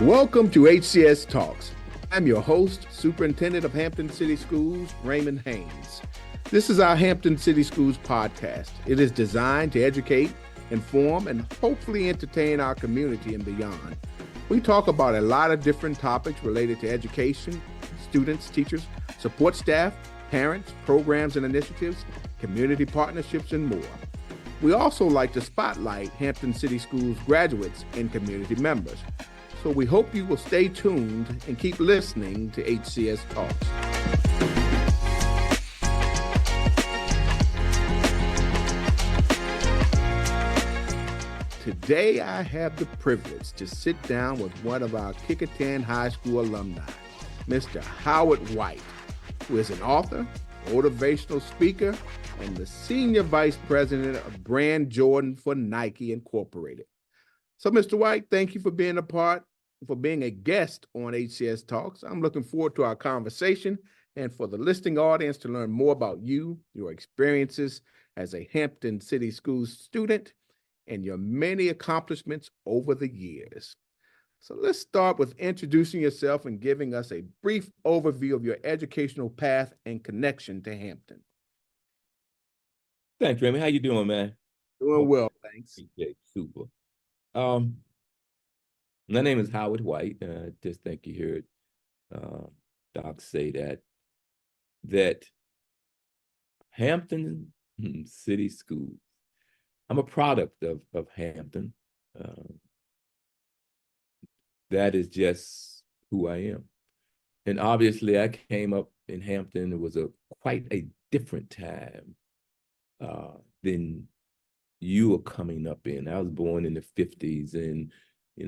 Welcome to HCS Talks. I'm your host, Superintendent of Hampton City Schools, Raymond Haynes. This is our Hampton City Schools podcast. It is designed to educate, inform, and hopefully entertain our community and beyond. We talk about a lot of different topics related to education, students, teachers, support staff, parents, programs and initiatives, community partnerships, and more. We also like to spotlight Hampton City Schools graduates and community members. So we hope you will stay tuned and keep listening to HCS Talks. Today, I have the privilege to sit down with one of our Kecoughtan High School alumni, Mr. Howard White, who is an author, motivational speaker, and the Senior Vice President of Brand Jordan for Nike Incorporated. So, Mr. White, thank you for being a guest on HCS Talks. I'm looking forward to our conversation and for the listening audience to learn more about you, your experiences as a Hampton City Schools student, and your many accomplishments over the years. So let's start with introducing yourself and giving us a brief overview of your educational path and connection to Hampton. Thanks, Remy. How you doing, man? Doing well, thanks. Okay, super. My name is Howard White. Just think you heard Doc say that Hampton City Schools. I'm a product of Hampton. That is just who I am. And obviously I came up in Hampton. It was quite a different time than you were coming up in. I was born in the 50s, and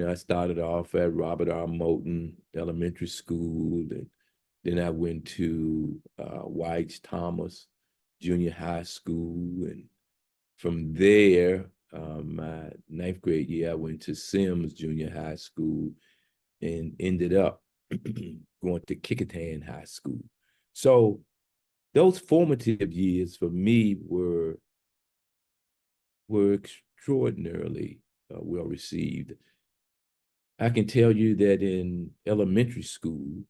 I started off at Robert R. Moulton Elementary School, and then I went to White Thomas Junior High School, and from there, my 9th grade year, I went to Sims Junior High School and ended up going to Kecoughtan High School. So those formative years for me were extraordinarily well received. I can tell you that in elementary school,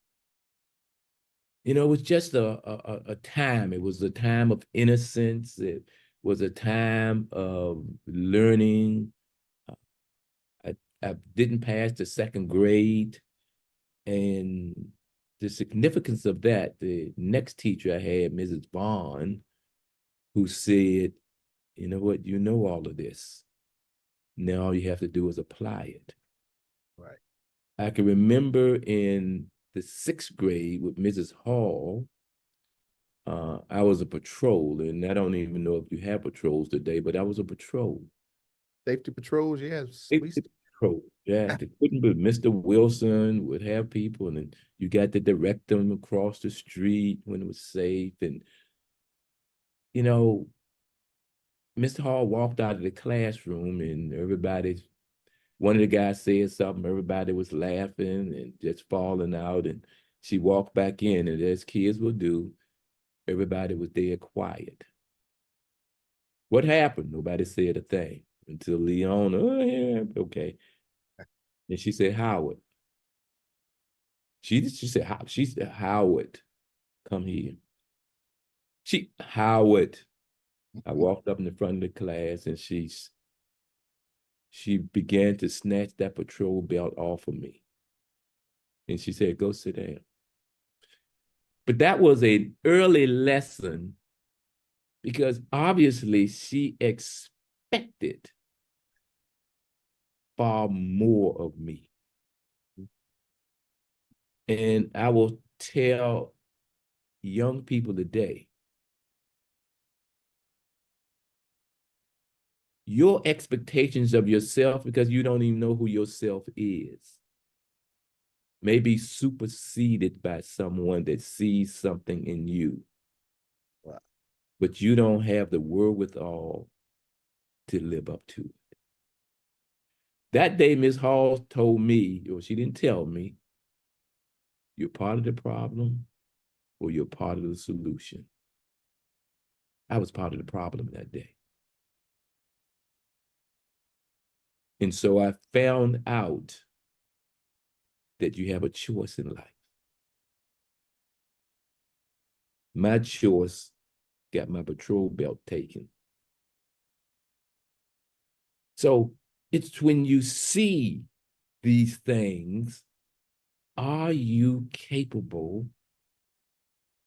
it was just a time. It was a time of innocence. It was a time of learning. I didn't pass the 2nd grade. And the significance of that, the next teacher I had, Mrs. Vaughn, who said, you know what, you know all of this. Now all you have to do is apply it. Right. I can remember in the 6th grade with Mrs. Hall, I was a patrol, and I don't even know if you have patrols today, but I was a patrol. Safety patrols, yes. Safety patrol, yeah. But Mr. Wilson would have people, and then you got to direct them across the street when it was safe. And, Mr. Hall walked out of the classroom, and one of the guys said something, everybody was laughing and just falling out, and she walked back in, and as kids will do, everybody was there quiet. What happened? Nobody said a thing until Leon, oh yeah, okay. And she said, Howard. She said, Howard, come here. Howard. I walked up in the front of the class, and she began to snatch that patrol belt off of me. And she said, go sit down. But that was an early lesson, because obviously she expected far more of me. And I will tell young people today, your expectations of yourself, because you don't even know who yourself is, may be superseded by someone that sees something in you. Wow. But you don't have the wherewithal to live up to it. That day, Ms. Hall told me, or she didn't tell me, you're part of the problem or you're part of the solution. I was part of the problem that day. And so I found out that you have a choice in life. My choice got my patrol belt taken. So it's when you see these things, are you capable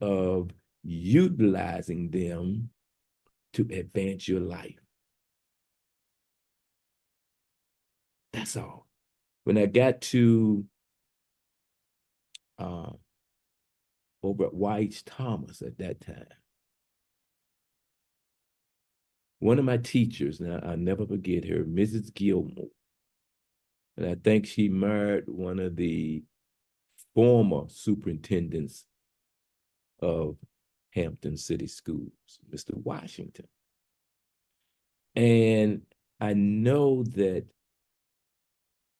of utilizing them to advance your life? That's all. When I got to over at White's Thomas at that time, one of my teachers, now I'll never forget her, Mrs. Gilmore, and I think she married one of the former superintendents of Hampton City Schools, Mr. Washington. And I know that,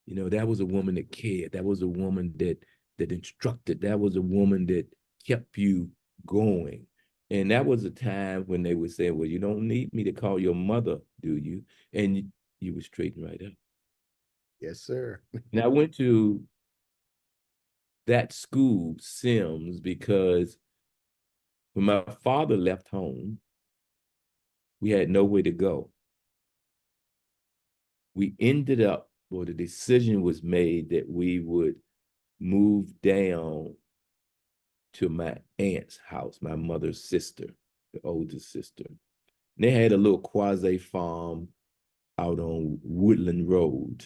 you know, that was a woman that cared. That was a woman that instructed. That was a woman that kept you going. And that was a time when they would say, well, you don't need me to call your mother, do you? And you would straighten right up. Yes, sir. And I went to that school, Sims, because when my father left home, we had nowhere to go. We ended up, or the decision was made that we would move down to my aunt's house, my mother's sister, the oldest sister. And they had a little quasi farm out on Woodland Road.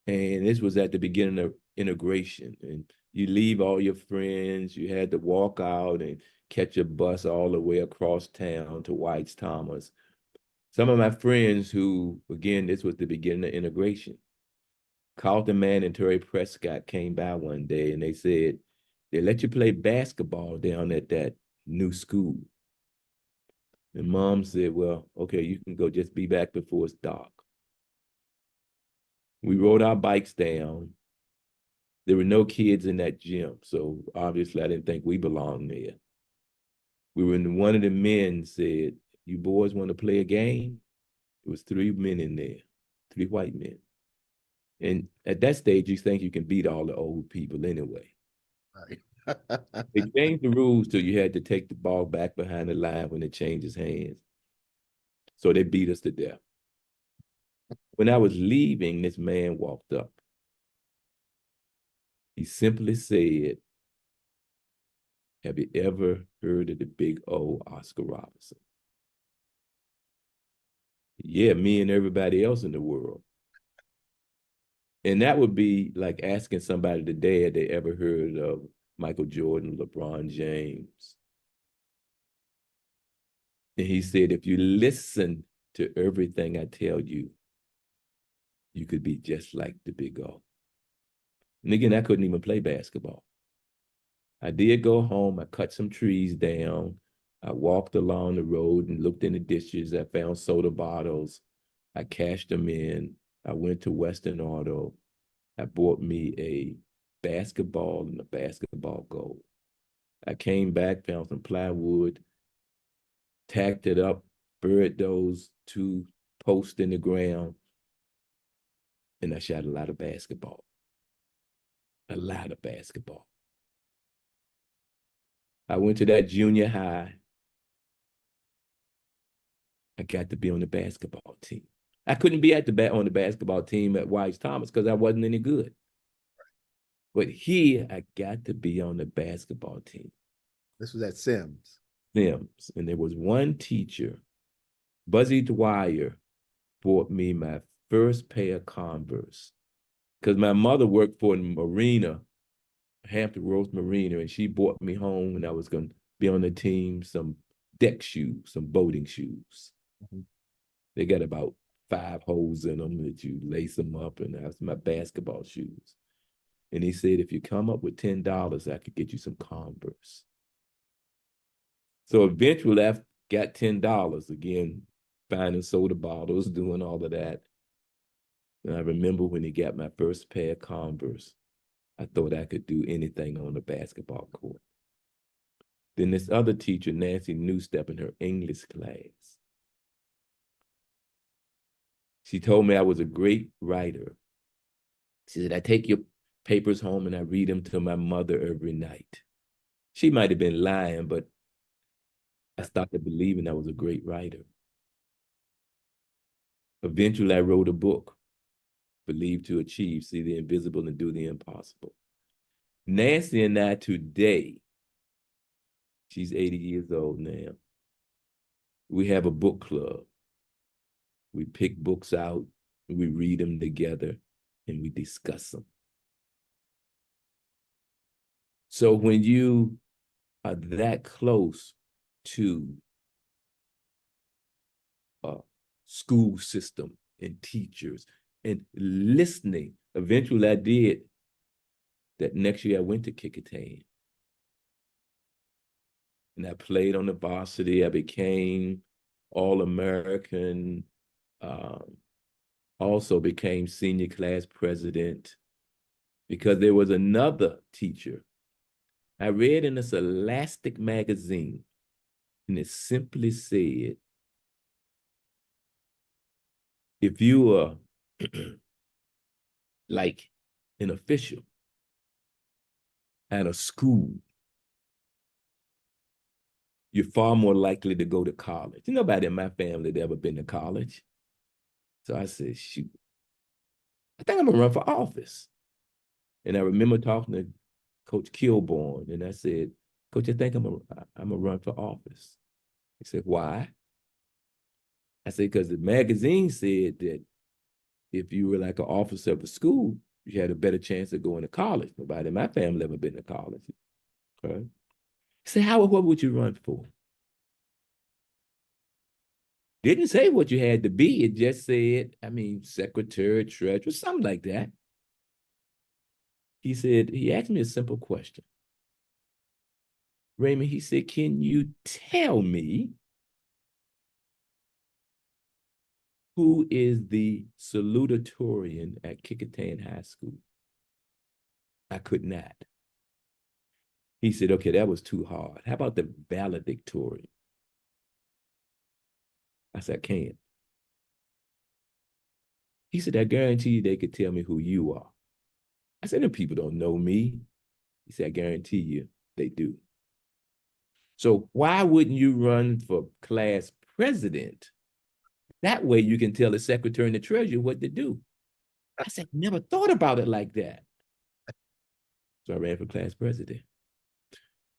And this was at the beginning of integration. And you leave all your friends, you had to walk out and catch a bus all the way across town to White's Thomas. Some of my friends who, again, this was the beginning of integration. Carlton Mann and Terry Prescott came by one day and they said, they let you play basketball down at that new school. And Mom said, well, okay, you can go, just be back before it's dark. We rode our bikes down. There were no kids in that gym, so obviously I didn't think we belonged there. We were in, one of the men said, you boys want to play a game? There was 3 men in there, 3 white men. And at that stage, you think you can beat all the old people anyway. Right. They changed the rules till you had to take the ball back behind the line when it changes hands. So they beat us to death. When I was leaving, this man walked up. He simply said, have you ever heard of the big O, Oscar Robertson? Yeah, me and everybody else in the world. And that would be like asking somebody today, had they ever heard of Michael Jordan, LeBron James? And he said, if you listen to everything I tell you, you could be just like the big O. And again, I couldn't even play basketball. I did go home. I cut some trees down. I walked along the road and looked in the dishes. I found soda bottles. I cashed them in. I went to Western Auto. I bought me a basketball and a basketball goal. I came back, found some plywood, tacked it up, buried those 2 posts in the ground, and I shot a lot of basketball. A lot of basketball. I went to that junior high. I got to be on the basketball team. I couldn't be on the basketball team at White's Thomas because I wasn't any good. But here, I got to be on the basketball team. This was at Sims. Sims. And there was one teacher, Buzzy Dwyer, bought me my first pair of Converse. Because my mother worked for a marina, Hampton Roast Marina, and she bought me home when I was going to be on the team some deck shoes, some boating shoes. Mm-hmm. They got about 5 holes in them that you lace them up, and that's my basketball shoes. And he said, if you come up with $10, I could get you some Converse. So eventually I got $10, again, finding soda bottles, doing all of that. And I remember when he got my first pair of Converse, I thought I could do anything on the basketball court. Then this other teacher, Nancy Newstep, in her English class, she told me I was a great writer. She said, I take your papers home and I read them to my mother every night. She might have been lying, but I started believing I was a great writer. Eventually, I wrote a book, Believe to Achieve, See the Invisible and Do the Impossible. Nancy and I today, she's 80 years old now, we have a book club. We pick books out, we read them together, and we discuss them. So when you are that close to a school system and teachers and listening, eventually I did that. Next year I went to Kecoughtan and I played on the varsity. I became All-American, also became senior class president because there was another teacher. I read in this Elastic magazine, and it simply said, if you are like an official at a school, you're far more likely to go to college. Nobody in my family had ever been to college. So I said, shoot, I think I'm gonna run for office. And I remember talking to Coach Kilborn, and I said, Coach, I think I'm gonna run for office. He said, why? I said, because the magazine said that if you were like an officer of the school, you had a better chance of going to college. Nobody in my family ever been to college. Okay. He said, Howard, what would you run for? Didn't say what you had to be. It just said, secretary, treasurer, something like that. He said, he asked me a simple question. Raymond, he said, can you tell me who is the salutatorian at Kecoughtan High School? I could not. He said, okay, that was too hard. How about the valedictorian? I said, I can't. He said, I guarantee you they could tell me who you are. I said, them people don't know me. He said, I guarantee you they do. So why wouldn't you run for class president? That way you can tell the secretary and the treasurer what to do. I said, never thought about it like that. So I ran for class president.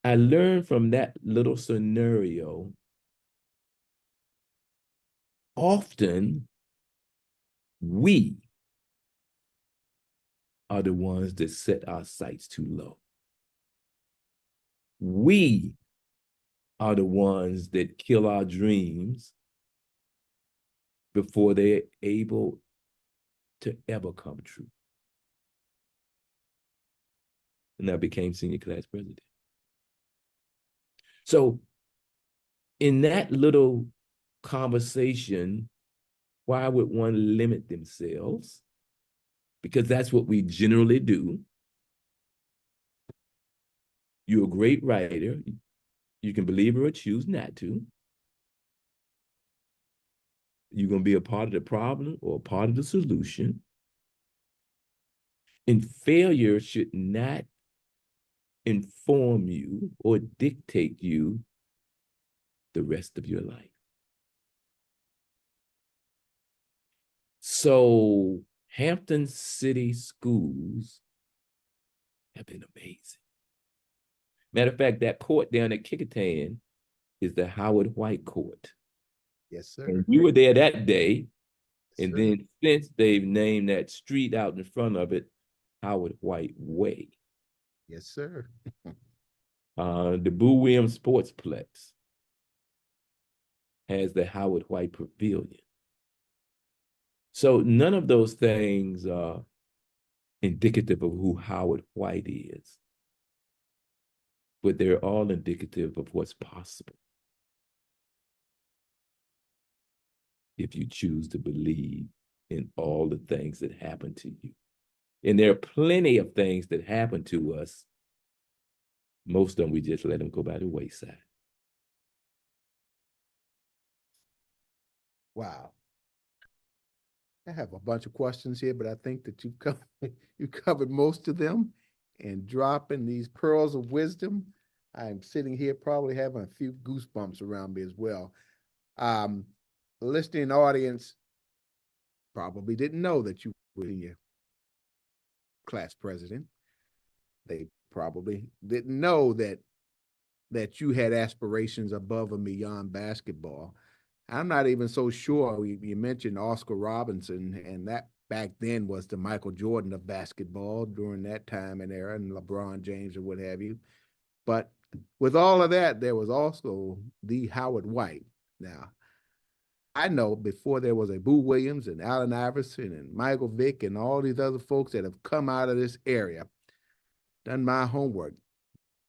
I learned from that little scenario, often we are the ones that set our sights too low. We are the ones that kill our dreams before they're able to ever come true. And I became senior class president. So in that little conversation, why would one limit themselves? Because that's what we generally do. You're a great writer. You can believe it or choose not to. You're going to be a part of the problem or a part of the solution. And failure should not inform you or dictate you the rest of your life. So Hampton City schools have been amazing. Matter of fact, that court down at Kecoughtan is the Howard White Court. Yes, sir. And you were there that day. Yes, And sir. then since they've named that street out in front of it, Howard White Way. Yes, sir. The Boo Williams Sportsplex has the Howard White Pavilion. So none of those things are indicative of who Howard White is, but they're all indicative of what's possible if you choose to believe in all the things that happen to you. And there are plenty of things that happen to us. Most of them, we just let them go by the wayside. Wow. I have a bunch of questions here, but I think that you covered most of them. And dropping these pearls of wisdom, I'm sitting here probably having a few goosebumps around me as well. Um, Listening audience probably didn't know that you were your class president. They probably didn't know that you had aspirations above and beyond basketball. I'm not even so sure. You mentioned Oscar Robinson, and that back then was the Michael Jordan of basketball during that time and era, and LeBron James or what have you. But with all of that, there was also the Howard White. Now, I know before there was a Boo Williams and Allen Iverson and Michael Vick and all these other folks that have come out of this area, done my homework.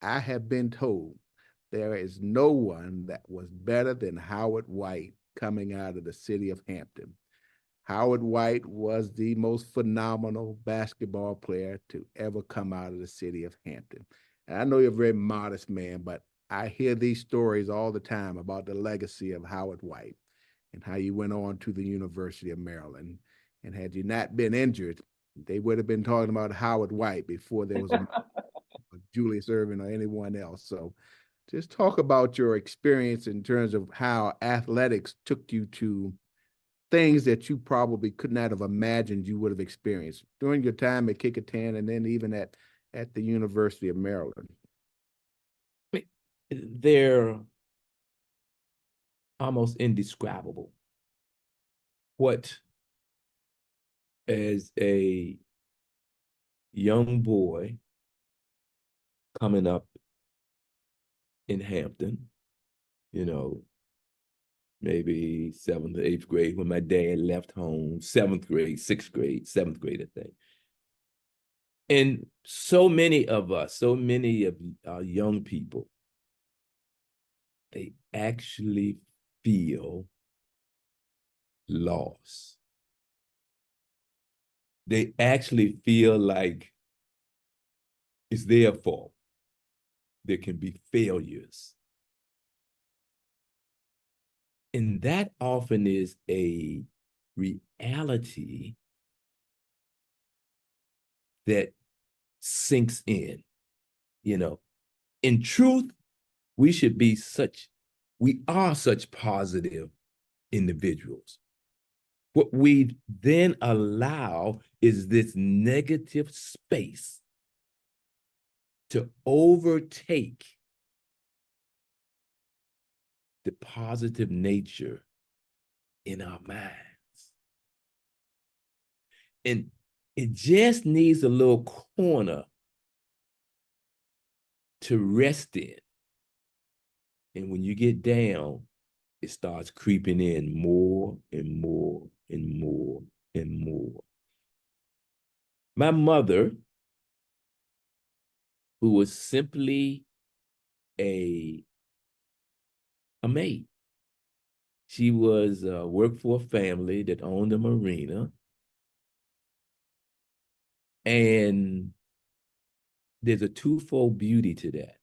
I have been told there is no one that was better than Howard White coming out of the city of Hampton. Howard White was the most phenomenal basketball player to ever come out of the city of Hampton. And I know you're a very modest man, but I hear these stories all the time about the legacy of Howard White and how you went on to the University of Maryland. And had you not been injured, they would have been talking about Howard White before there was a Julius Erving or anyone else. So just talk about your experience in terms of how athletics took you to things that you probably could not have imagined you would have experienced during your time at Kecoughtan and then even at the University of Maryland. They're almost indescribable. What, as a young boy coming up in Hampton, you know, maybe seventh or eighth grade when my dad left home, seventh grade, sixth grade, seventh grade, I think. And so many of us, so many of our young people, they actually feel lost. They actually feel like it's their fault. There can be failures. And that often is a reality that sinks in. You know, in truth, we are such positive individuals. What we then allow is this negative space to overtake the positive nature in our minds. And it just needs a little corner to rest in. And when you get down, it starts creeping in more and more and more and more. My mother, who was simply a maid, she was worked for a family that owned a marina. And there's a twofold beauty to that.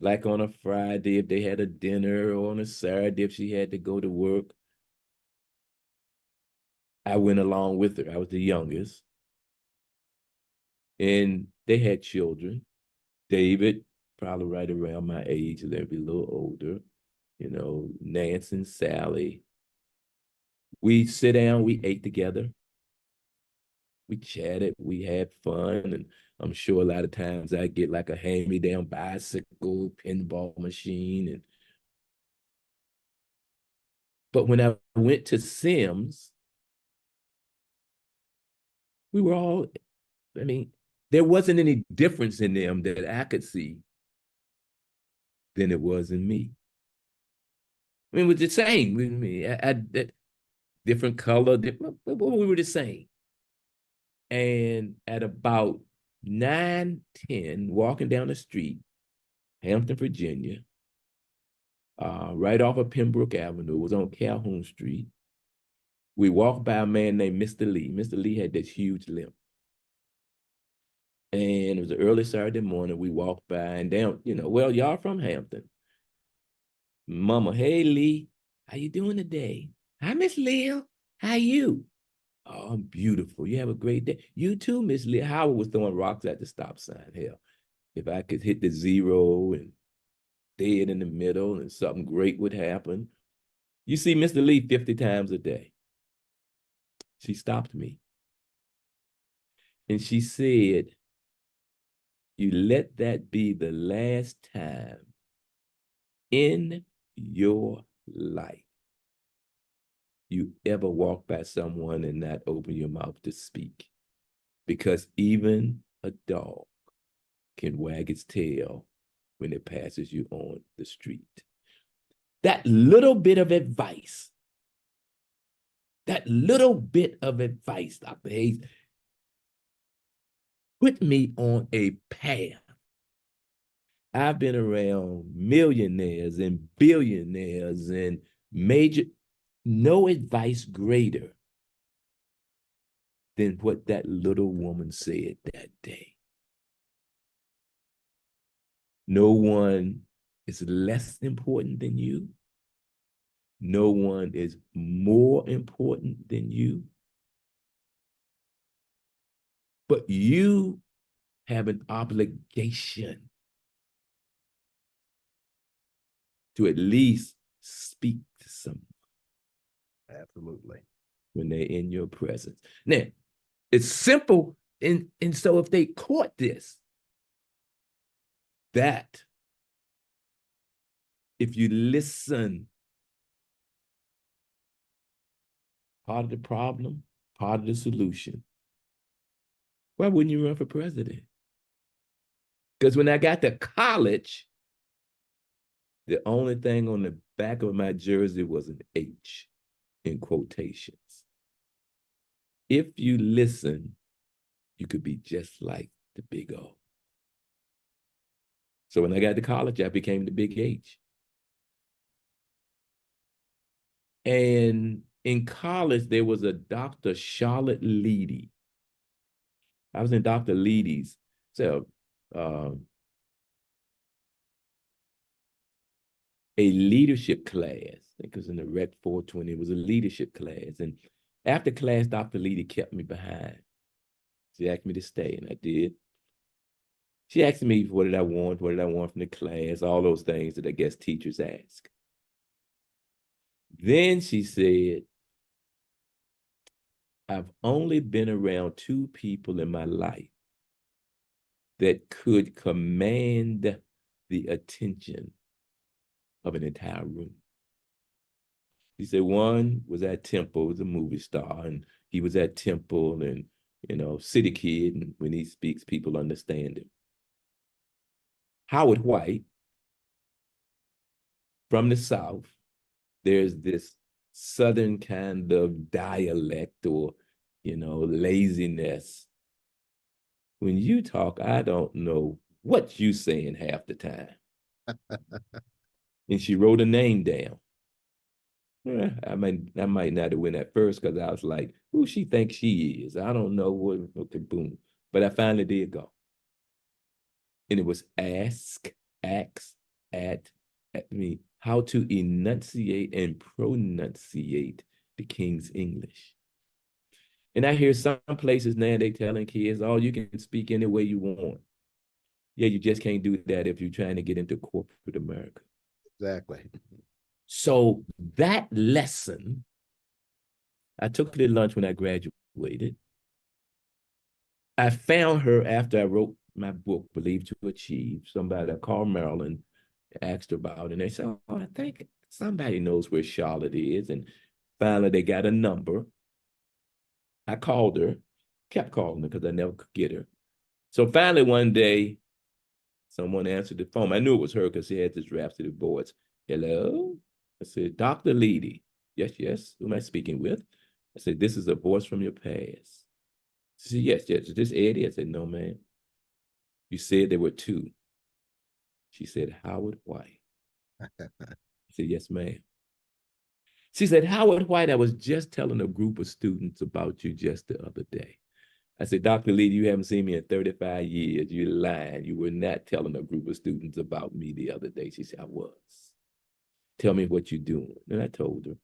Like on a Friday, if they had a dinner, or on a Saturday, if she had to go to work, I went along with her. I was the youngest. And they had children. David, probably right around my age, maybe a little older. You know, Nancy and Sally. We sit down, we ate together. We chatted, we had fun, and I'm sure a lot of times I get like a hand-me-down bicycle, pinball machine, and but when I went to Sims, we were all, I mean, there wasn't any difference in them that I could see than it was in me. I mean, it was the same with me. That different color, but we were the same. And at about 9, 10, walking down the street, Hampton, Virginia, right off of Pembroke Avenue, it was on Calhoun Street. We walked by a man named Mr. Lee. Mr. Lee had this huge limp. And it was an early Saturday morning. We walked by and down, you know, well, y'all from Hampton. Mama, hey, Lee, how you doing today? Hi, Miss Leah. How you? Oh, I'm beautiful. You have a great day. You too, Miss Lee. Howard was throwing rocks at the stop sign. Hell, if I could hit the zero and dead in the middle and something great would happen. You see Mr. Lee 50 times a day. She stopped me and she said, you let that be the last time in your life you ever walk by someone and not open your mouth to speak. Because even a dog can wag its tail when it passes you on the street. That little bit of advice, Dr. Hayes, put me on a path. I've been around millionaires and billionaires and major, no advice greater than what that little woman said that day. No one is less important than you. No one is more important than you. But you have an obligation to at least speak to someone. Absolutely. When they're in your presence. Now, it's simple. And so if they caught this, that if you listen, part of the problem, part of the solution, why wouldn't you run for president? Because when I got to college, the only thing on the back of my jersey was an H in quotations. If you listen, you could be just like the big O. So when I got to college, I became the big H. And in college, there was a Dr. Charlotte Leedy. I was in Dr. Leedy's, so a leadership class. I think it was in the Rec 420. It was a leadership class. And after class, Dr. Leedy kept me behind. She asked me to stay, and I did. She asked me, what did I want? What did I want from the class? All those things that I guess teachers ask. Then she said, I've only been around two people in my life that could command the attention of an entire room. He said one was at Temple, was a movie star, and he was at Temple and, you know, city kid, and when he speaks, people understand him. Howard White, from the South, there's this Southern kind of dialect or, you know, laziness. When you talk, I don't know what you saying half the time. And she wrote a name down. I might not have went at first because I was like, who she thinks she is? I don't know what, okay, boom. But I finally did go. And it was how to enunciate and pronunciate the King's English. And I hear some places now they telling kids, oh, you can speak any way you want. Yeah, you just can't do that if you're trying to get into corporate America. Exactly. So that lesson, I took it at lunch when I graduated. I found her after I wrote my book, Believe to Achieve. Somebody I called Maryland, asked her about it, and they said, oh, I think somebody knows where Charlotte is. And finally, they got a number. I called her, kept calling her because I never could get her. So finally, one day, someone answered the phone. I knew it was her because she had this Rhapsody voice. Hello? I said, Dr. Leedy. Yes, yes. Who am I speaking with? I said, this is a voice from your past. She said, yes, yes. Is this Eddie? I said, no, man. You said there were two. She said, Howard White. I said, yes, ma'am. She said, Howard White, I was just telling a group of students about you just the other day. I said, Dr. Lee, you haven't seen me in 35 years. You're lying. You were not telling a group of students about me the other day. She said, I was. Tell me what you're doing. And I told her.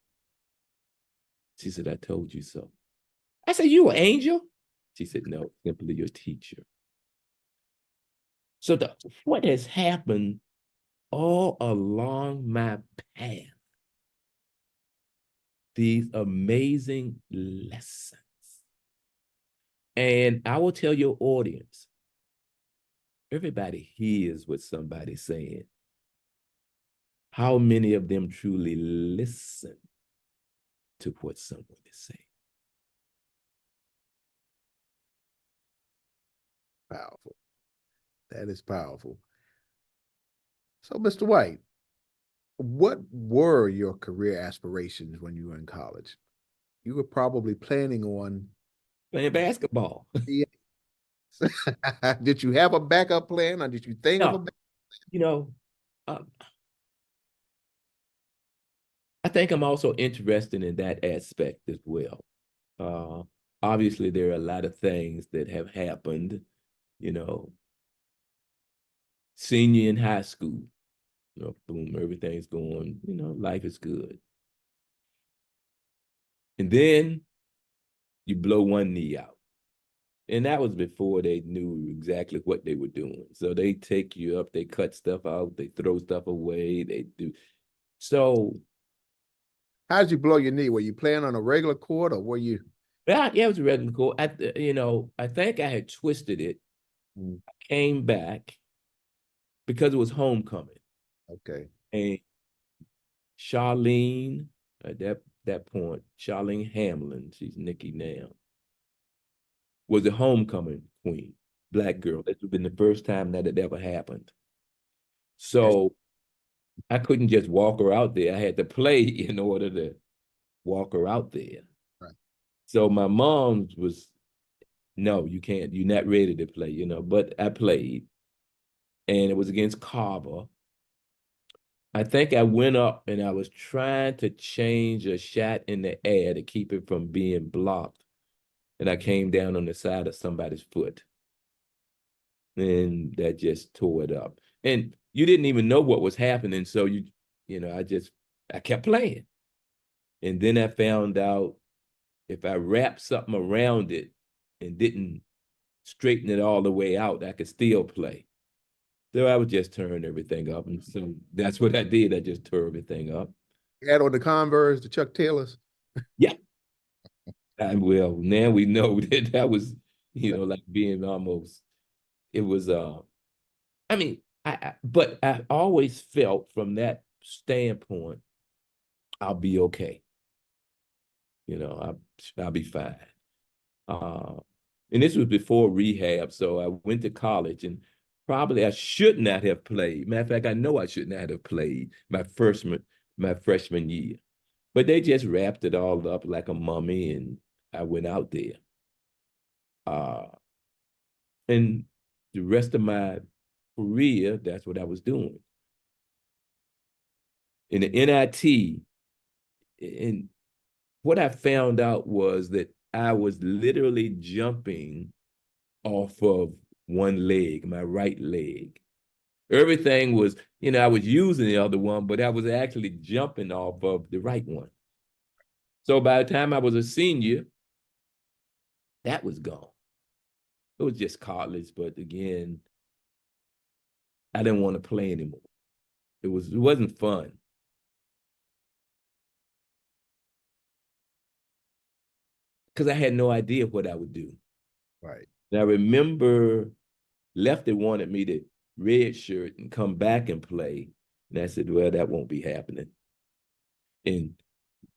She said, I told you so. I said, you an angel? She said, no, simply your teacher. So what has happened all along my path, these amazing lessons. And I will tell your audience, everybody hears what somebody's saying. How many of them truly listen to what someone is saying? Powerful. That is powerful. So, Mr. White, what were your career aspirations when you were in college? You were probably planning on Playing basketball. Did you have a backup plan, or did you think of a No, you know, uh, I think I'm also interested in that aspect as well. Uh, Obviously, there are a lot of things that have happened, you know, senior in high school, boom, everything's going, life is good. And then you blow one knee out. And that was before they knew exactly what they were doing. So they take you up, they cut stuff out, they throw stuff away, they do. So, How did you blow your knee? Were you playing on a regular court, or were you? yeah, it was regular cool. I think I had twisted it. I came back because it was homecoming. Okay. And Charlene, at that point, Charlene Hamlin, she's Nikki now, was the homecoming queen, black girl. That would been the first time that had ever happened. So I couldn't just walk her out there. I had to play in order to walk her out there. Right. So my mom was, no, you can't. You're not ready to play, But I played, and it was against Carver. I think I went up and I was trying to change a shot in the air to keep it from being blocked. And I came down on the side of somebody's foot. And that just tore it up. And you didn't even know what was happening. So I kept playing. And then I found out if I wrapped something around it and didn't straighten it all the way out, I could still play. So I would just turn everything up. And so that's what I did. I just tore everything up. You had on the Converse, the Chuck Taylors. Yeah. Well, now we know that was, like being almost, it was, I mean, but I always felt from that standpoint, I'll be okay. I'll be fine. Uh, and this was before rehab. So I went to college, and probably I should not have played. Matter of fact, I know I should not have played my freshman year. But they just wrapped it all up like a mummy, and I went out there. And the rest of my career, that's what I was doing. In the NIT, and what I found out was that I was literally jumping off of one leg, my right leg. Everything was, I was using the other one, but I was actually jumping off of the right one. So by the time I was a senior, that was gone. It was just college, but again, I didn't want to play anymore. It wasn't fun. Because I had no idea what I would do. Right. And I remember Lefty wanted me to redshirt and come back and play. And I said, well, that won't be happening. And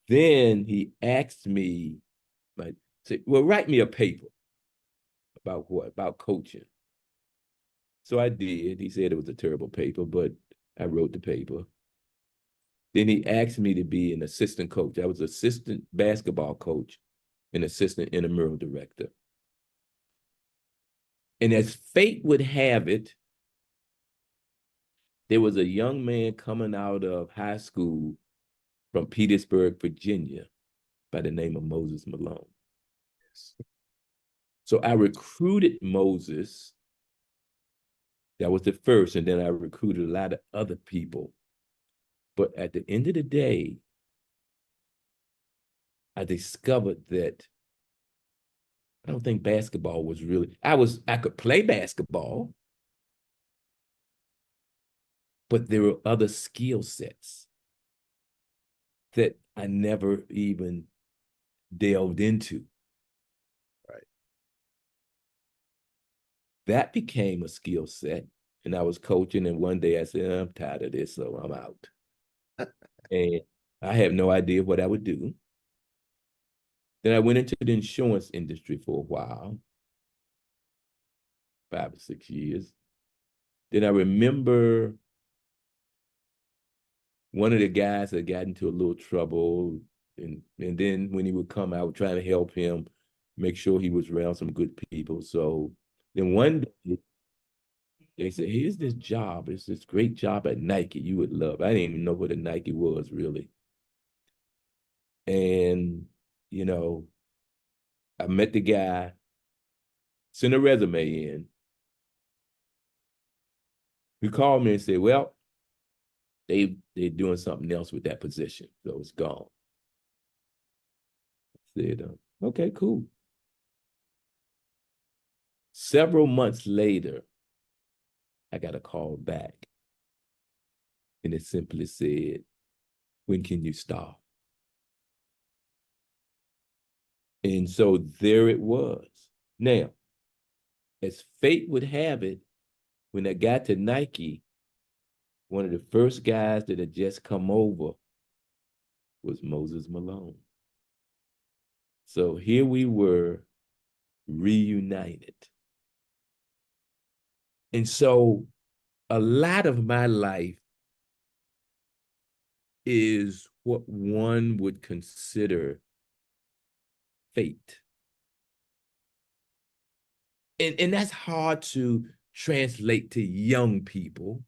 then he asked me, said, well, write me a paper about what? About coaching. So I did. He said it was a terrible paper, but I wrote the paper. Then he asked me to be an assistant coach. I was assistant basketball coach and assistant intramural director. And as fate would have it, there was a young man coming out of high school from Petersburg, Virginia, by the name of Moses Malone. Yes. So I recruited Moses. That was the first, and then I recruited a lot of other people. But at the end of the day, I discovered that I don't think basketball was really, I could play basketball, but there were other skill sets that I never even delved into. Right. That became a skill set. And I was coaching, and one day I said, I'm tired of this, so I'm out. And I had no idea what I would do. Then I went into the insurance industry for a while, 5 or 6 years. Then I remember one of the guys had got into a little trouble. And then when he would come, I would try to help him, make sure he was around some good people. So then one day, they said, here's this job. It's this great job at Nike you would love. I didn't even know what a Nike was, really. And, you know, I met the guy, sent a resume in. He called me and said, well, they're doing something else with that position, so it's gone. I said, okay, cool. Several months later, I got a call back, and it simply said, when can you start? And so there it was. Now, as fate would have it, when I got to Nike, one of the first guys that had just come over was Moses Malone. So here we were, reunited. And so a lot of my life is what one would consider fate. And that's hard to translate to young people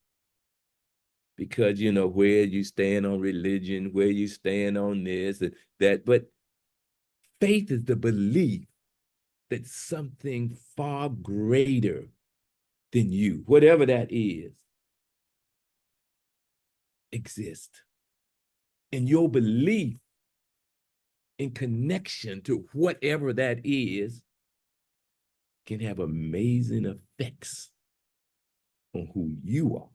because, you know, where you stand on religion, where you stand on this and that. But faith is the belief that something far greater than you, whatever that is, exists. And your belief in connection to whatever that is can have amazing effects on who you are.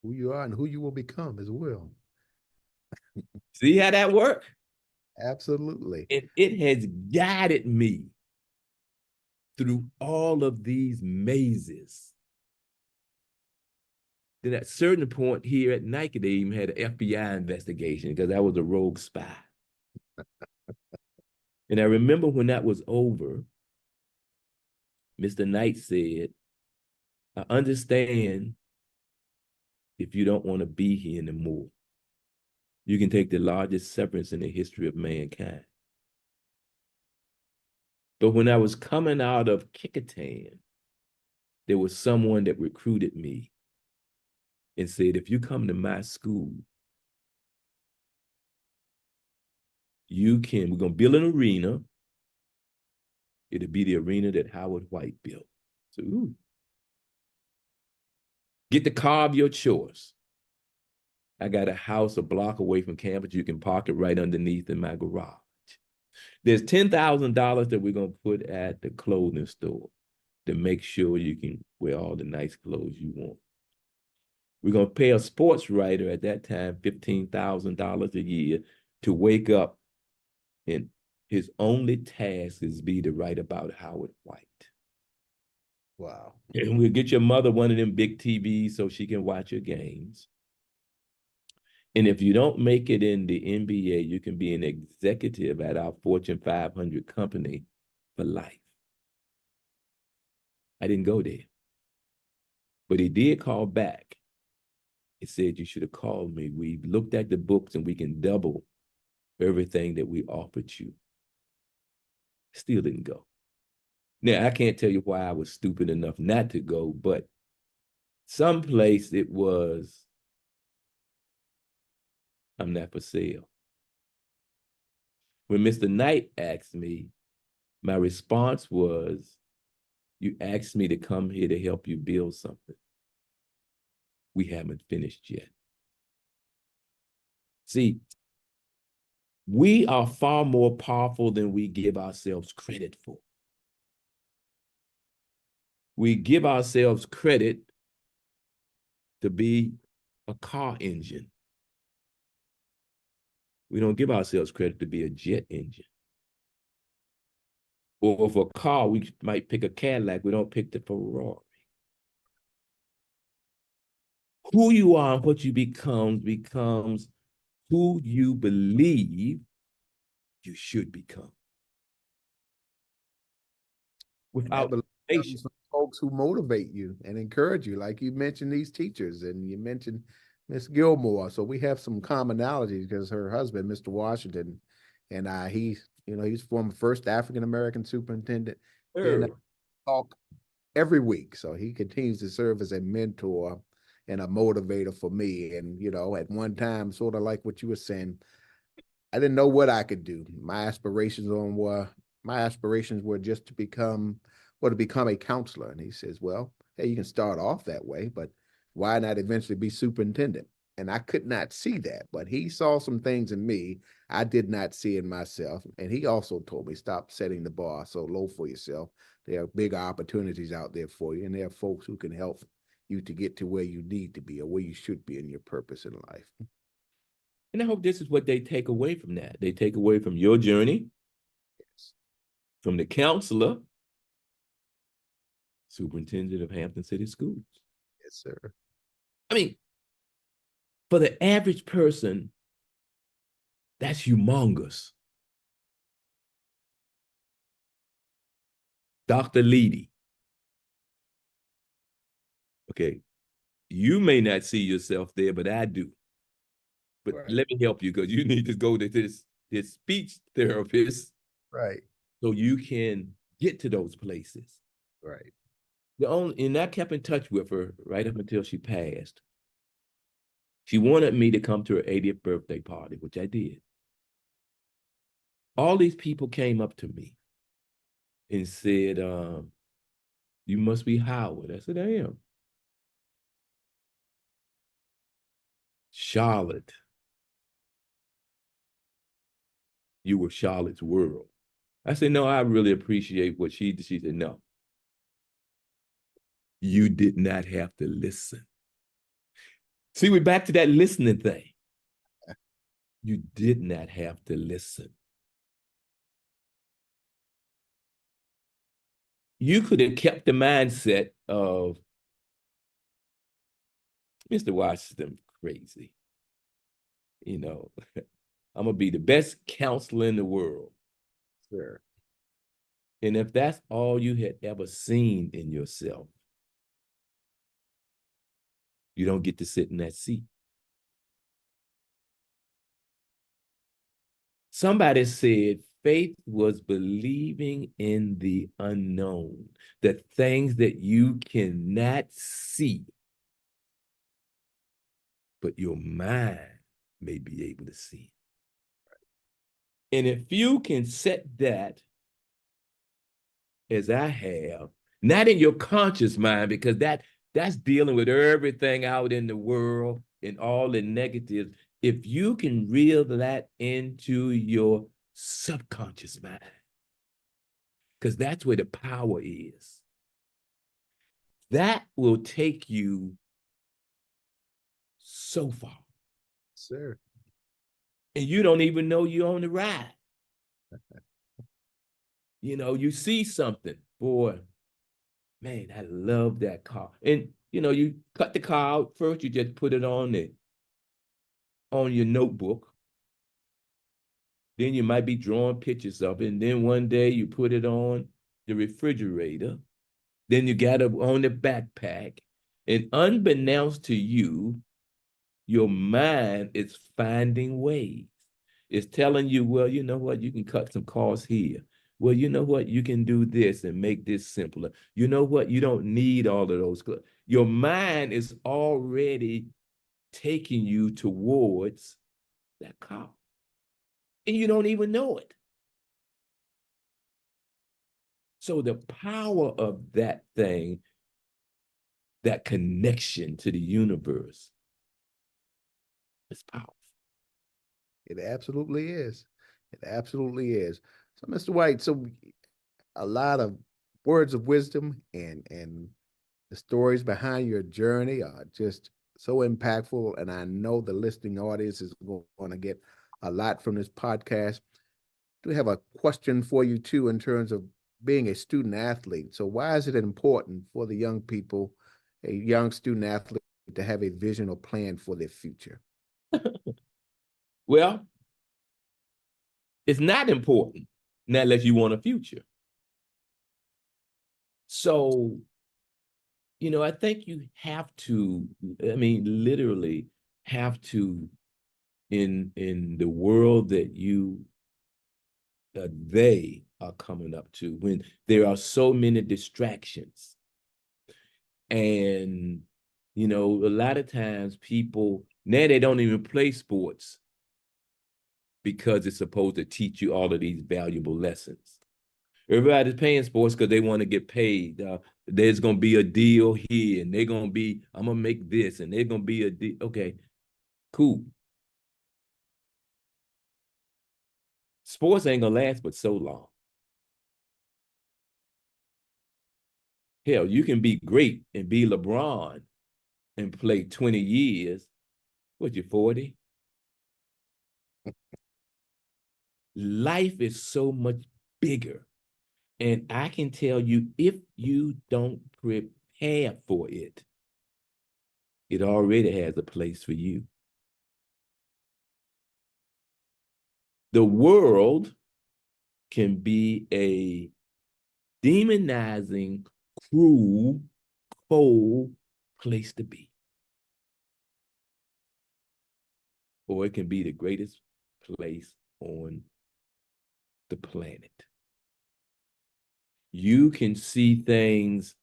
Who you are and who you will become as well. See how that works? Absolutely. And it has guided me through all of these mazes. Then at a certain point here at Nike, they even had an FBI investigation because I was a rogue spy. And I remember when that was over, Mr. Knight said, I understand if you don't want to be here anymore. You can take the largest severance in the history of mankind. But when I was coming out of Kecoughtan, there was someone that recruited me and said, if you come to my school, we're going to build an arena. It'll be the arena that Howard White built. So, get the car of your choice. I got a house a block away from campus. You can park it right underneath in my garage. There's $10,000 that we're going to put at the clothing store to make sure you can wear all the nice clothes you want. We're going to pay a sports writer at that time $15,000 a year to wake up, and his only task is be to write about Howard White. Wow. And we'll get your mother one of them big TVs so she can watch your games. And if you don't make it in the NBA, you can be an executive at our Fortune 500 company for life. I didn't go there. But he did call back. He said, you should have called me. We looked at the books and we can double everything that we offered you. Still didn't go. Now, I can't tell you why I was stupid enough not to go, but someplace it was, I'm not for sale. When Mr. Knight asked me, my response was, you asked me to come here to help you build something. We haven't finished yet. See, We are far more powerful than we give ourselves credit for. We give ourselves credit to be a car engine. We don't give ourselves credit to be a jet engine. Or for a car, we might pick a Cadillac. We don't pick the Ferrari. Who you are and what you becomes who you believe you should become. Without comes from folks who motivate you and encourage you, like you mentioned these teachers, and you mentioned Miss Gilmore. So we have some commonalities because her husband, Mr. Washington, and he's former first African American superintendent. And sure. talk every week. So he continues to serve as a mentor and a motivator for me. And at one time, sort of like what you were saying, I didn't know what I could do. My aspirations were just to become a counselor. And he says, well, hey, you can start off that way, but why not eventually be superintendent? And I could not see that, but he saw some things in me I did not see in myself. And he also told me, stop setting the bar so low for yourself. There are bigger opportunities out there for you, and there are folks who can help you to get to where you need to be or where you should be in your purpose in life. And I hope this is what they take away from that. They take away from your journey, Yes, from the counselor, superintendent of Hampton City Schools. yes, sir. I mean, for the average person, that's humongous. Dr. Leedy. Okay, you may not see yourself there, but I do. But Right, let me help you because you need to go to this speech therapist right, so you can get to those places. right. And I kept in touch with her right up until she passed. She wanted me to come to her 80th birthday party, which I did. All these people came up to me and said, you must be Howard. I said, I am. Charlotte. You were Charlotte's world. I said, no, I really appreciate what she did. She said, no, you did not have to listen. See, we're back to that listening thing. You did not have to listen. You could have kept the mindset of Mr. Washington crazy. I'm going to be the best counselor in the world. Sure. And if that's all you had ever seen in yourself, you don't get to sit in that seat. Somebody said faith was believing in the unknown, the things that you cannot see, but your mind may be able to see. And if you can set that as I have, not in your conscious mind, because that's dealing with everything out in the world and all the negatives. If you can reel that into your subconscious mind, because that's where the power is, that will take you so far. Sir. And you don't even know you're on the ride. You see something, boy, man, I love that car. And you cut the car out first, you just put it on your notebook. Then you might be drawing pictures of it. And then one day you put it on the refrigerator. Then you got it on the backpack. And unbeknownst to you, your mind is finding ways. It's telling you, well, you know what? You can cut some costs here. Well, you know what? You can do this and make this simpler. You know what? You don't need all of those. Your mind is already taking you towards that car. And you don't even know it. So the power of that thing, that connection to the universe, is powerful. It absolutely is. It absolutely is. So, Mr. White, so a lot of words of wisdom and the stories behind your journey are just so impactful, and I know the listening audience is going to get a lot from this podcast. Do have a question for you too in terms of being a student athlete. So why is it important for the young people, a young student athlete, to have a vision or plan for their future? Well, it's not important, not unless you want a future. So, I think you have to, I mean, literally have to, in the world that they are coming up to, when there are so many distractions. And, a lot of times people, now they don't even play sports because it's supposed to teach you all of these valuable lessons. Everybody's paying sports because they want to get paid. There's going to be a deal here, and I'm going to make this, and they're going to be a deal. Okay, cool. Sports ain't going to last but so long. Hell, you can be great and be LeBron and play 20 years. What, you 40? Life is so much bigger. And I can tell you, if you don't prepare for it, it already has a place for you. The world can be a demonizing, cruel, cold place to be. Or it can be the greatest place on the planet. You can see things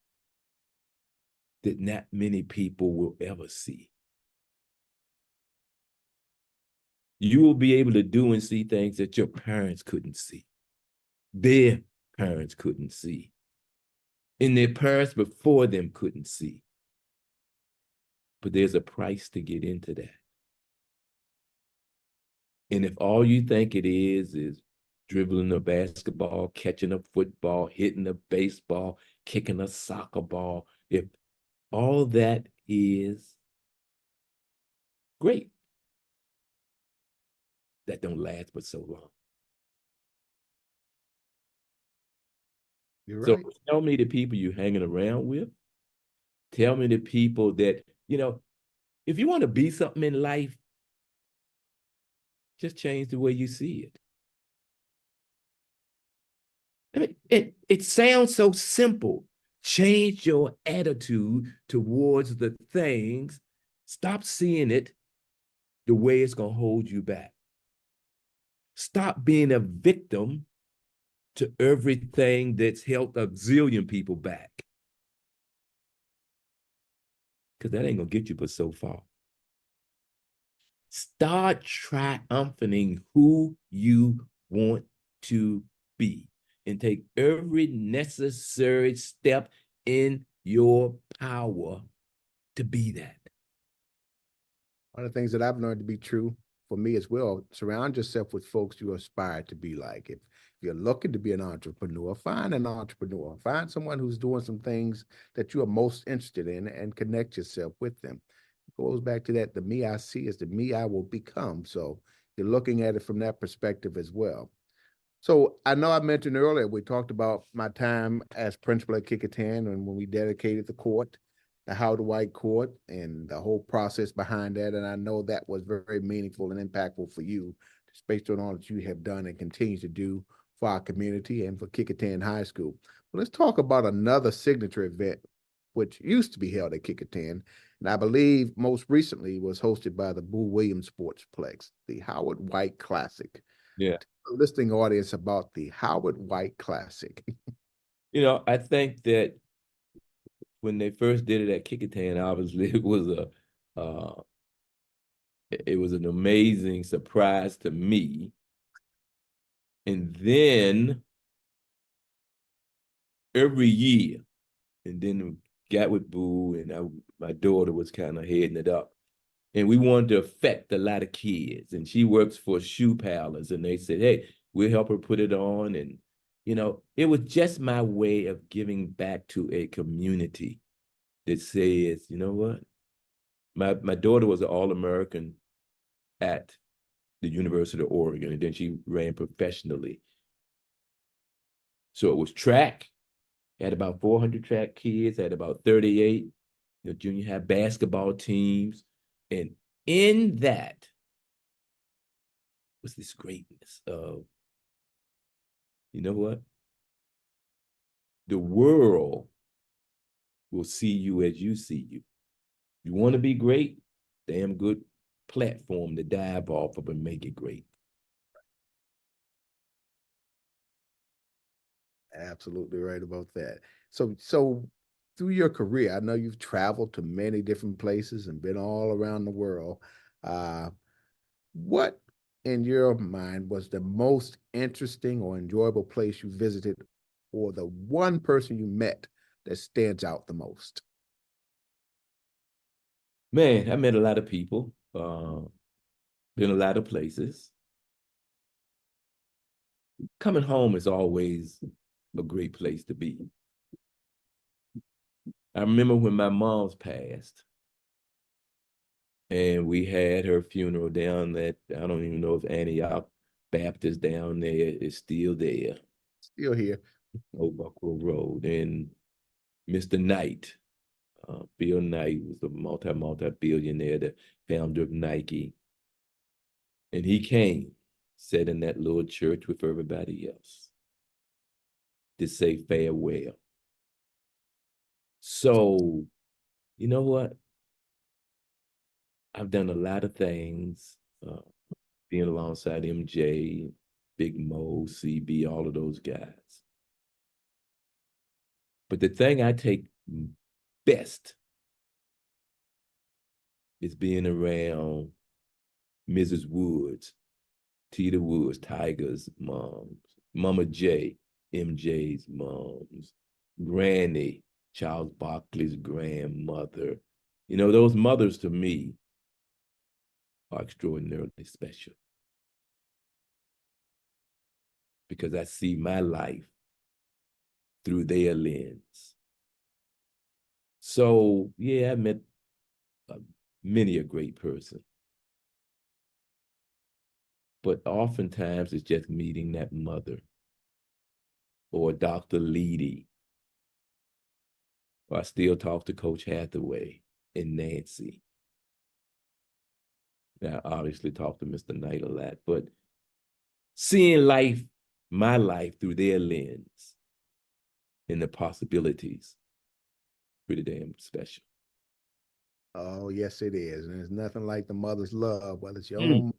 that not many people will ever see. You will be able to do and see things that your parents couldn't see, their parents couldn't see, and their parents before them couldn't see. But there's a price to get into that. And if all you think it is dribbling a basketball, catching a football, hitting a baseball, kicking a soccer ball, if all that is great, that don't last but so long. You're So right. tell me the people you're hanging around with. Tell me the people that, if you want to be something in life, just change the way you see it. I mean, it sounds so simple. Change your attitude towards the things. Stop seeing it the way it's going to hold you back. Stop being a victim to everything that's held a zillion people back. Because that ain't going to get you but so far. Start triumphing who you want to be and take every necessary step in your power to be that. One of the things that I've learned to be true for me as well, surround yourself with folks you aspire to be like. If you're looking to be an entrepreneur, find an entrepreneur. Find someone who's doing some things that you are most interested in and connect yourself with them. It goes back to that, the me I see is the me I will become. So you're looking at it from that perspective as well. So I know I mentioned earlier, we talked about my time as principal at Kecoughtan and when we dedicated the court, the Howard White Court, and the whole process behind that. And I know that was very meaningful and impactful for you, just based on all that you have done and continue to do for our community and for Kecoughtan High School. But let's talk about another signature event, which used to be held at Kecoughtan, and I believe most recently was hosted by the Boo Williams Sportsplex, the Howard White Classic. Yeah. Listening audience about the Howard White Classic. I think that when they first did it at Kecoughtan, obviously it was an amazing surprise to me. And then every year, and then got with Boo, and my daughter was kind of heading it up. And we wanted to affect a lot of kids. And she works for shoe parlors. And they said, hey, We'll help her put it on. And, it was just my way of giving back to a community that says, you know what? My daughter was an All-American at the University of Oregon, and then she ran professionally. So it was track, had about 400 track kids, had about 38, junior high basketball teams. And in that was this greatness of, you know what? The world will see you as you see you. You want to be great? Damn good platform to dive off of and make it great. Absolutely right about that. So through your career, I know you've traveled to many different places and been all around the world. Uh, what, in your mind, was the most interesting or enjoyable place you visited, or the one person you met that stands out the most? Man, I met a lot of people, been a lot of places. Coming home is always a great place to be. I remember when my mom's passed, and we had her funeral down at, I don't even know if Antioch Baptist down there is still there, Still here. Old Buckrow Road. And Mr. Knight, Bill Knight, was a multi-billionaire, the founder of Nike. And he came, sat in that little church with everybody else to say farewell. So, you know what? I've done a lot of things, being alongside MJ, Big Mo, CB, all of those guys. But the thing I take best is being around Mrs. Woods, Tita Woods, Tiger's moms, Mama J, MJ's moms, Granny, Charles Barkley's grandmother. Those mothers to me are extraordinarily special because I see my life through their lens. So, yeah, I met many a great person. But oftentimes it's just meeting that mother or Dr. Leedy. Or I still talk to Coach Hathaway and Nancy. Now, I obviously talk to Mr. Knight a lot, but seeing life, my life through their lens and the possibilities, pretty damn special. Oh, yes, it is. And there's nothing like the mother's love, whether it's your Mm. own,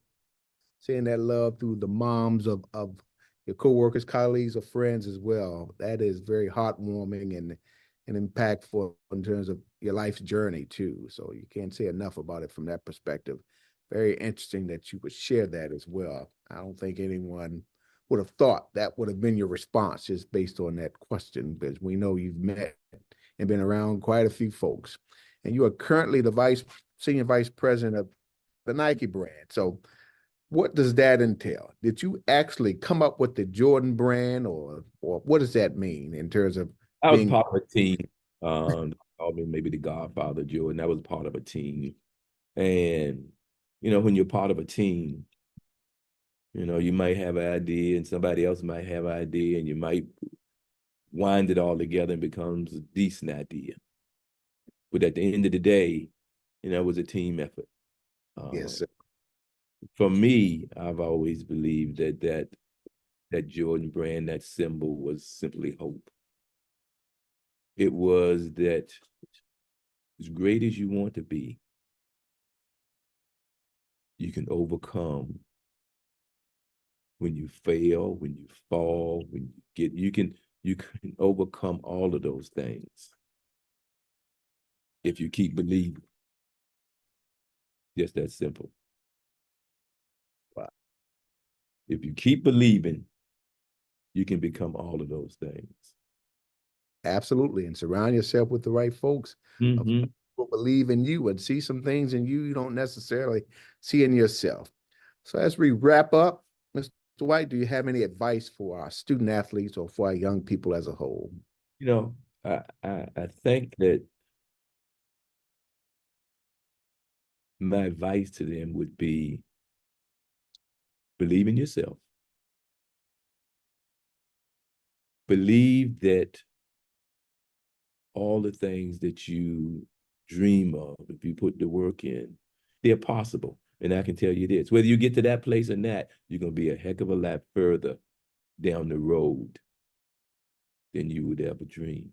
seeing that love through the moms of your coworkers, colleagues, or friends as well. That is very heartwarming and impactful in terms of your life's journey too. So you can't say enough about it from that perspective. Very interesting that you would share that as well. I don't think anyone would have thought that would have been your response just based on that question, because we know you've met and been around quite a few folks. And you are currently the senior vice president of the Nike brand. So what does that entail? Did you actually come up with the Jordan brand, or what does that mean in terms of I was being? part of a team. Called me maybe the Godfather Jordan. I was part of a team. And, when you're part of a team, you might have an idea and somebody else might have an idea, and you might wind it all together and becomes a decent idea. But at the end of the day, it was a team effort. Yes, sir. For me, I've always believed that Jordan brand, that symbol, was simply hope. It was that as great as you want to be, you can overcome when you fail, when you fall, when you can overcome all of those things if you keep believing. Just that simple. Wow. If you keep believing, you can become all of those things. Absolutely. And surround yourself with the right folks Mm-hmm. who believe in you and see some things in you don't necessarily see in yourself. So as we wrap up, Mr. Dwight, do you have any advice for our student athletes or for our young people as a whole? You know, I think that my advice to them would be believe in yourself. Believe that all the things that you dream of, if you put the work in, they're possible. And I can tell you this, whether you get to that place or not, you're going to be a heck of a lot further down the road than you would ever dream.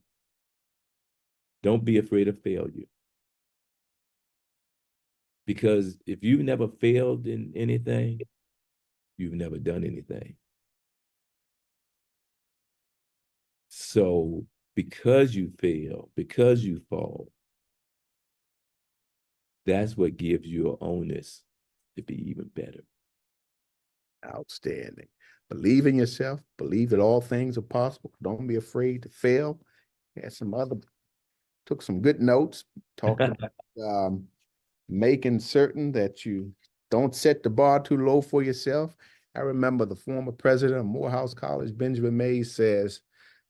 Don't be afraid of failure. Because if you've never failed in anything, you've never done anything. So because you fail, because you fall, that's what gives you an onus to be even better. Outstanding. Believe in yourself. Believe that all things are possible. Don't be afraid to fail. Took some good notes, talked about making certain that you don't set the bar too low for yourself. I remember the former president of Morehouse College, Benjamin Mays, says,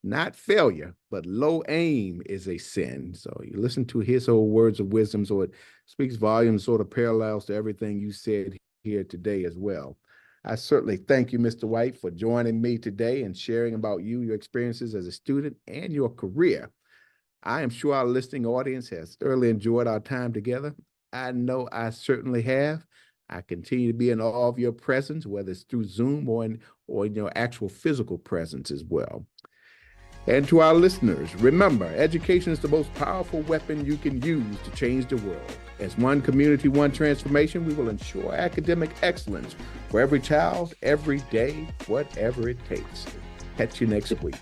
not failure, but low aim is a sin. So you listen to his old words of wisdom, so it speaks volumes, sort of parallels to everything you said here today as well. I certainly thank you, Mr. White, for joining me today and sharing about you, your experiences as a student, and your career. I am sure our listening audience has thoroughly enjoyed our time together. I know I certainly have. I continue to be in awe of your presence, whether it's through Zoom or in your actual physical presence as well. And to our listeners, remember, education is the most powerful weapon you can use to change the world. As one community, one transformation, we will ensure academic excellence for every child, every day, whatever it takes. Catch you next week.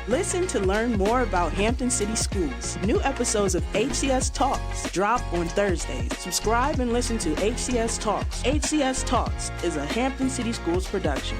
Listen to learn more about Hampton City Schools. New episodes of HCS Talks drop on Thursdays. Subscribe and listen to HCS Talks. HCS Talks is a Hampton City Schools production.